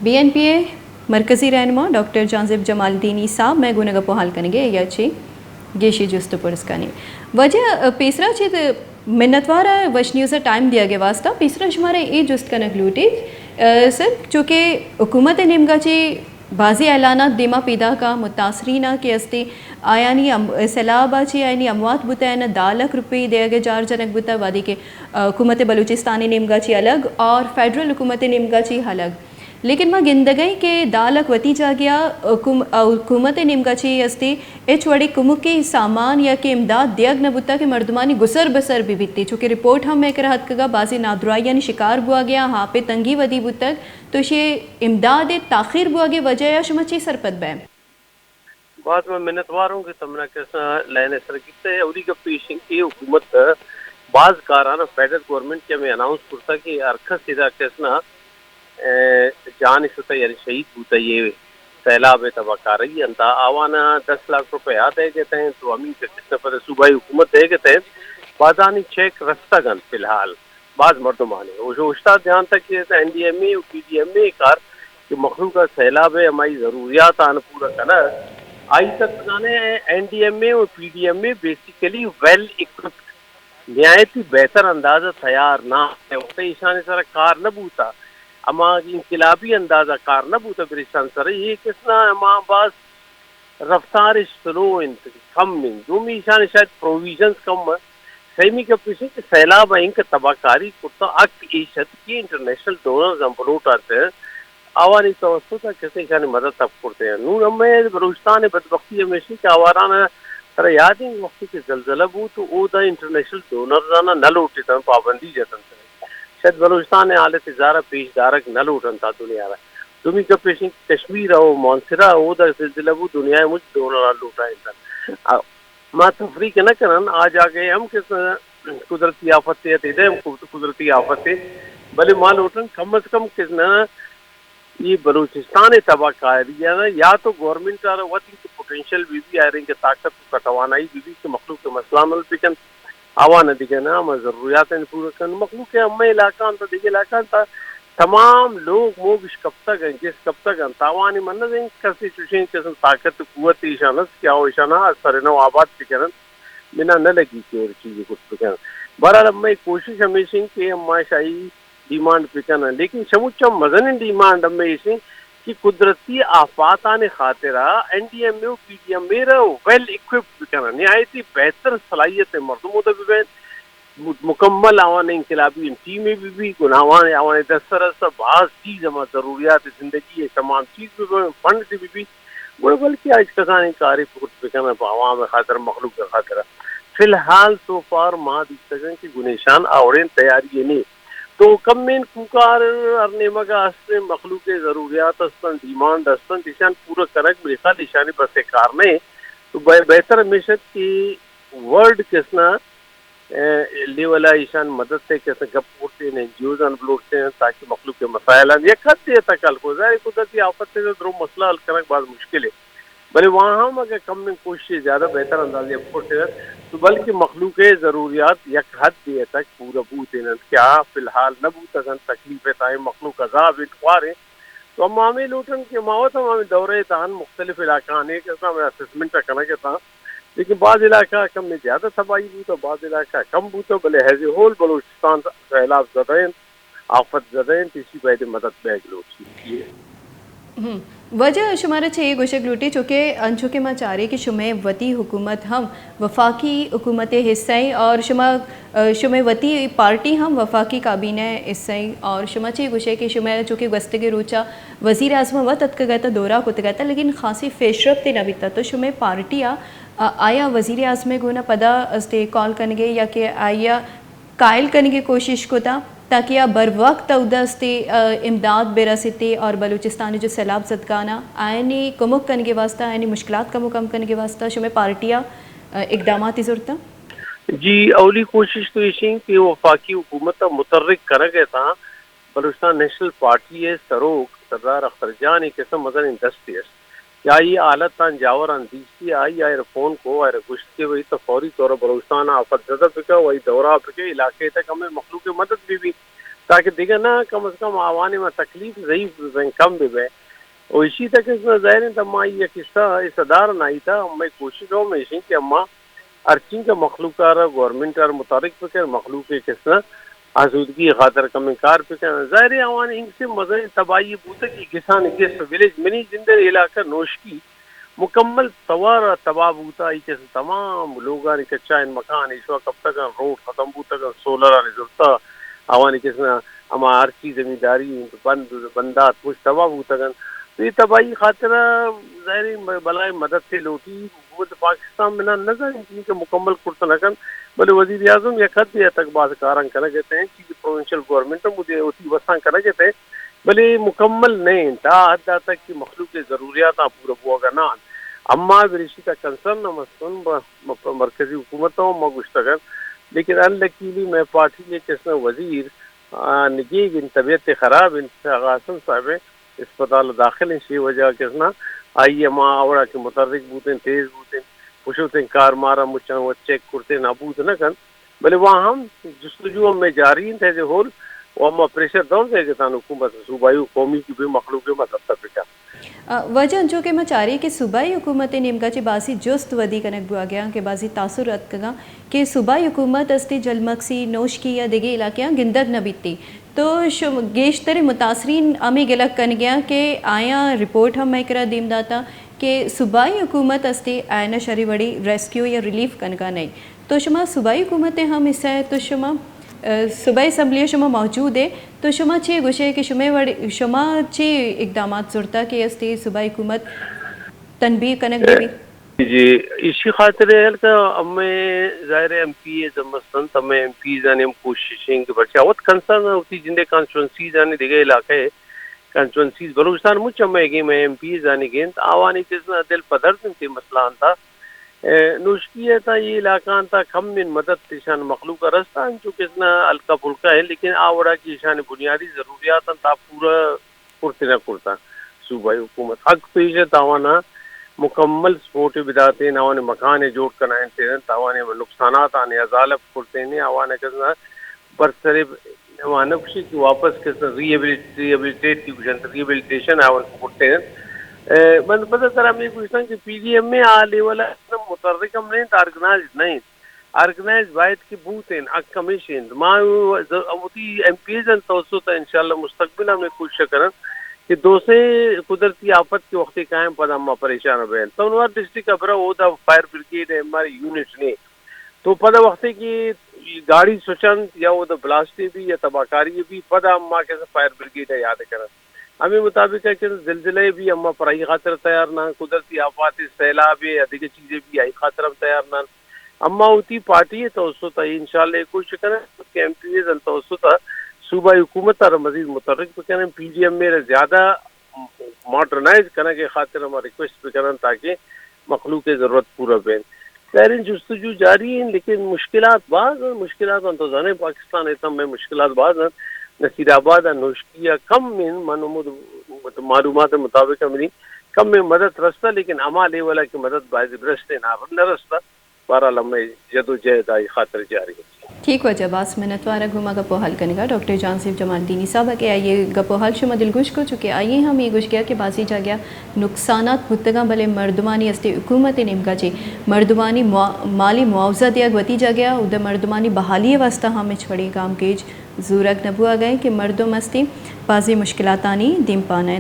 BNPA مرکزی رہنما doctor جانزب Jamaldini صاحب میں گونگا پوحال کنگے یا چی گیشی جست پرسکانی وجہ پیسرا چیت منتوارا وش نیوز ٹائم دیا گیا واسطہ پیسرا شمارے ای جست کنک لوٹی سر چونکہ حکومت نمگا چی بعضی اعلانات دیما پیدا کا متاثرین کے استے آیانی سیلاب چی آیانی اموات بتا ہے 10 لاکھ روپے دے گے جار جنک بتا وادی کے حکومت بلوچستانی نمگا چی الگ اور فیڈرل حکومت نمگا چی الگ لیکن ما گندگئی کے دالک وتی جا گیا حکومت نمگا چی استے ایچ وڑی کمکی سامان یا کہ امداد دیگ نبوتا کہ مردمانی گسر بسر بھی بیتی چونکہ رپورٹ ہم میں کرہت کگا بازی نادرائیانی شکار بوا گیا ہاں پہ تنگی ودی بوتک تو یہ امداد تاخیر بوا گیا وجہ یا شما چی سرپت بے بعد میں منتواروں کے تمنا کیسا لینے سرکیتے ہے اوری کا پیشنگ کی حکومت بعض کارانا فیڈرل گورنمنٹ کے میں اناؤنس کرتا کہ ارکھس سیدھا کیسنا جان اس یعنی شہید ہوتا یہ سیلاب تباہ کاری انتا آوانا 10 لاکھ روپے دے گئے تھے تو امین کے کس پر صوبائی حکومت دے گئے تھے بازانی چیک رستہ گن فی الحال بعض مردمانے وہ جو استاد دھیان تک یہ تھا NDMA اور PDMA کار کہ مخلوق کا سیلاب ہے ہماری ضروریات آنا پورا کرنا آئی تک بنانے NDMA اور PDMA بیسیکلی ویل اکوپڈ نہایت بہتر اندازہ تیار نہ ہے وقت ایشان سارا کار نہ بوتا اما انقلابی اندازہ کار نہ بوتا برشان سر یہ کسنا اما باز رفتار سلو کم دومی ایشان شاید پروویژنز کم سیمی کا پیچھے کہ سیلاب ان کا تباہ کاری کرتا اک ایشت کی انٹرنیشنل ڈونرز امپلوٹ آتے ہیں آوانی توسط کسی ایشان مدد تب کرتے ہیں نون ہمیں بلوچستان بدبختی ہمیشہ کہ آواران سر یاد ہیں وقتی کہ زلزلہ بو تو او دا انٹرنیشنل ڈونرز آنا نہ لوٹی تھا پابندی جتن سے شاید بلوچستان حالت ازارہ پیش دارک نہ لوٹن تھا دنیا رہا تمہیں کا پیشنگ کشمیر ہو مونسرہ ہو دا سلسلہ بو دنیا مجھ ڈونر لوٹا انسان ما تفریق نہ کرن آج آگئے ہم کس قدرتی آفتے تھے ہم قدرتی آفتے بلے ماں لوٹن کم از کم کس نہ یہ بلوچستان تباہ کاری ہے یا تو گورنمنٹ آ رہا وقت کی پوٹینشیل بھی آ رہی کہ طاقت کو کٹوانائی بھی کہ مخلوق کے مسئلہ مل پکن آوانا دیکھے نا ہم ضروریات ہیں پورا کرن مخلوق ہے ہمیں علاقہ انتا دیکھے علاقہ انتا تمام لوگ موگش کب تک ہیں جس کب تک ہیں تاوانی منہ دیں کسی چوشیں کسی طاقت قوت ایشانس کیا ہو ایشانہ سرنو آباد پکرن بنا نہ لگی کہ اور چیزیں کچھ پکرن برحال ہمیں کوشش ہمیشہ کہ ہم شاہی ڈیمانڈ پکن لیکن سموچا مزن ڈیمانڈ ہمیں اسے کہ قدرتی آفاتان خاطرہ NDMA PDMA ویل اکوپڈ پکن نہایتی بہتر صلاحیت مردموں تک بھی مکمل آوانے انقلابی ٹیم میں بھی گناہوان آوانے دسترس بعض چیز ہمیں ضروریات زندگی ہے تمام چیز بھی فنڈ سے بھی وہ بلکہ آج کسانی کاری پکت پکن عوام خاطر مخلوق کا خاطر فی الحال تو فار ماہ دیکھتے کہ گنیشان آورین تیاری نہیں تو کم میں کوکار ارنے مگا استے مخلوق ضروریات استن ڈیمانڈ استن دیشان پورا کرک میرے دیشانی بس کارنے تو بہتر ہمیشت کی ورلڈ کسنا لیولا ایشان مدد سے کیسے گپ کرتے ہیں NGOز انبلوٹتے ہیں تاکہ مخلوق کے مسائل یہ خط دیا تھا کل کو ظاہر قدرتی آفت سے درو مسئلہ حل کرنا بعض مشکل ہے بلے وہاں ہم اگر کم میں کوشش زیادہ بہتر اندازے کرتے ہیں تو بلکہ مخلوق ضروریات یک حد دیا تک پورا بوتے ہیں کیا فی الحال نہ بوتا گن تکلیف تائیں مخلوق عذاب اتوار ہیں تو ہم ہمیں لوٹن کے ماوت ہم ہمیں دورے تان مختلف علاقہ آنے کے ساتھ ہمیں اسسمنٹ کرنا کے تھا لیکن بعض علاقہ کم میں زیادہ تباہی بوتا بعض علاقہ کم بوتا بلے ایز اے ہول بلوچستان سیلاب زدین آفت زدین تیسی باید مدد بیگ لوٹی وجہ شمارا چھے گوشک لوٹی چونکہ انچو کے ماں چارے کہ شمع وطی حکومت ہم وفاقی حکومت حصہی اور شمع وطی پارٹی ہم وفاقی کابینہ حصہی اور شمع چھے گوشے کہ شمع چونکہ گستگی روچا وزیر اعظم وقت اتکا گیا تھا دورہ کو گیا تھا لیکن خاصی فیشرفت نہ بیتا تو شمع پارٹی آیا وزیر اعظم گونا پدا استے کال کنگے یا کہ آیا قائل کرنے کی کوشش کو تھا تاکہ بر وقت ادستے امداد برستے اور بلوچستان جو سیلاب زدگانا آئینی کمک کرنے کے واسطہ آئینی مشکلات کا مکم کرنے کے واسطہ شمع پارٹیاں اقدامات ضرورت جی اولی کوشش تو یہ کہ وفاقی حکومت متحرک کر گئے تھا بلوچستان نیشنل پارٹی ہے سروک سردار اختر جان ایک قسم مزن انڈسٹریس کیا یہ آلت تان جاور اندیشی آئی آئر فون کو آئر گشت کے وہی تو فوری طور بلوچستان آفت زدہ پکا وہی دورہ پکے علاقے تک ہمیں مخلوق مدد بھی تاکہ دیگر نا کم از کم آوانے میں تکلیف ضعیف کم بھی بے. اور اسی تک اس میں ظاہر ہے تمہا یہ قصہ اس ادار نائی تھا میں کوشش ہوں میں اسی کہ اما ارچین کا مخلوقات گورنمنٹ اور متعلق پکر مخلوق کے کس طرح آسودگی خاطر کم انکار پکر ظاہر ہے آوان انگ سے مزے تباہی بوتا کہ کسان کس ویلیج منی زندہ علاقہ نوشکی مکمل توار تباہ بوتا ہی کس تمام لوگاں کچا ان مکان ایشوا کب تک روڈ ختم بوتا سولر آنے ضرورتا آوانی کس طرح اما ارچی زمینداری بندات کچھ تباہ بوتا گن. تو یہ تباہی خاطر ظاہری بلائے مدد سے لوٹی حکومت پاکستان میں نہ نظر ان کے مکمل کرتا نہ کن بلے وزیر اعظم یا خط بھی تک بعض کارن کرنا کہتے ہیں کہ پروونشل گورنمنٹ مجھے اسی وسان کرنا کہتے ہیں بلے مکمل نہیں تا حد تک کہ مخلوق کے ضروریات پورا ہوا گا نہ اما برشی کا کنسرن مسئن مرکزی حکومتوں مگوشتگن لیکن الکیلی میں پارٹی کے کس وزیر نگیگ ان طبیعت خراب ان غاسن صاحب اسپتال داخل ہیں شی وجہ کسنا آئیے ماں آوڑا کے متحرک بوتیں تیز بوتیں پوچھوتیں کار مارا مچاں وہ چیک کرتے نابود نہ کن بلے وہاں ہم جستجو میں جاری ہیں تیزے ہول وہ ہم پریشر دور دے گے تان حکومت صوبائی قومی کی بھی مخلوق میں دفتر پکا وجہ جو کہ میں چاہ رہی کہ صوبائی حکومت نمگا چی باسی جست ودی کنک بوا گیا کہ بازی تاثر رد کگا کہ صوبائی حکومت استی جلمکسی نوش کی یا دیگے علاقیاں گندگ نہ بیتی تو گیشتر متاثرین امی گلک کن گیا کہ آیا رپورٹ ہم میں کرا دیم داتا کہ صوبائی حکومت استی آئینہ شری وڑی ریسکیو یا ریلیف کنگا نہیں تو شما صوبائی حکومتیں ہم اس ہے تو شما صوبائی اسمبلی شما موجود ہے تو شما چی گوشے کہ شما چی اقدامات ضرورتا کہ استی صوبائی حکومت تنبیہ کنک بھی جی اسی خاطر ہے کہ ہمیں ظاہر ایم پی اے زمستان ہمیں ایم پی جانے ہم کوششیں کہ برچاوت کنسرن ہوتی جندے کانسٹیٹوئنسی جانے دیگے علاقے کانسٹیٹوئنسیز بلوچستان مجھ ہمیں گئے میں ایم پی جانے گئے آوانی کسنا دل پدر سے مسئلہ آنتا نوشکی ہے تا یہ علاقہ تا کم من مدد تشان مخلوق کا رستہ جو کسنا ہلکا پھلکا ہے لیکن آوڑا کی شان بنیادی ضروریات تا پورا کرتے نہ کرتا صوبائی حکومت حق پیش ہے تاوانا مکمل سپورٹ بداتے ہیں آوانے مکان جوڑ کر آئیں تاوانے نقصانات آنے ازالب کرتے ہیں آوانے کسنا برسرب آوانا کشی کی واپس کسنا ریبیلیٹیٹ کی کچھ ریبیلیٹیشن آوانے کرتے ہیں من پتہ طرح میں پوچھتا ہوں کہ پی ڈی ایم میں آلے والا متحرک ہم نہیں آرگنائز نہیں آرگنائز باید کی بوت ہیں اک کمیشن ماں اوٹی ایم پی جن توسط انشاءاللہ مستقبل ہم نے کوشش کریں کہ دو سے قدرتی آفت کے وقت قائم پر ہم پریشان ہوئے ہیں تو انوار ڈسٹرکٹ ابرا وہ دا فائر بریگیڈ ہے ہماری یونٹ نے تو پتہ وقت کی گاڑی سوچن یا وہ دا بلاسٹی بھی یا تباہکاری بھی پتہ ہم ماں کیسے فائر بریگیڈ ہے یاد کریں ہمیں مطابق ہے کہ زلزلے بھی ہم پرائی خاطر تیار نہ قدرتی آفات سیلاب ہے ادھیک چیزیں بھی آئی خاطر ہم تیار نہ اما ہوتی پارٹی ہے توسط ہے انشاءاللہ کوشش کریں کہ ایم پی ایز توسط صوبائی حکومت اور مزید متحرک پہ کریں پی ڈی ایم میں زیادہ ماڈرنائز کرنے کے خاطر ہم ریکویسٹ پہ کریں تاکہ مخلوق کی ضرورت پورا بین تحرین جستجو جاری ہیں لیکن مشکلات بعض ہیں مشکلات تو جانے پاکستان اتنا میں مشکلات بعض ہیں نصیر آباد نوشکیہ کم من معلومات مطابق ہمیں کم میں مدد رستہ لیکن عمالے والا کی مدد باعث رستے نہ رستہ بارہ لمحے جد و جہد آئی خاطر جاری ہے ٹھیک ہو جباس منتوارہ گھوما گپو حل کرنے گا ڈاکٹر جانسیف جمال دینی صاحب کہ آئیے گپو حل شما دلگوش کو چکے آئیے ہم یہ گوش گیا کہ بازی جا گیا نقصانات بتگاں بلے مردمانی استے حکومت نمگا جی مردمانی مالی معاوضہ دیا گوتی جا گیا ادھر مردمانی بحالی واسطہ ہمیں چھوڑی کام کیج زورک نبوا گئے کہ مردم استے بازی مشکلات آنی دیم پانا ہے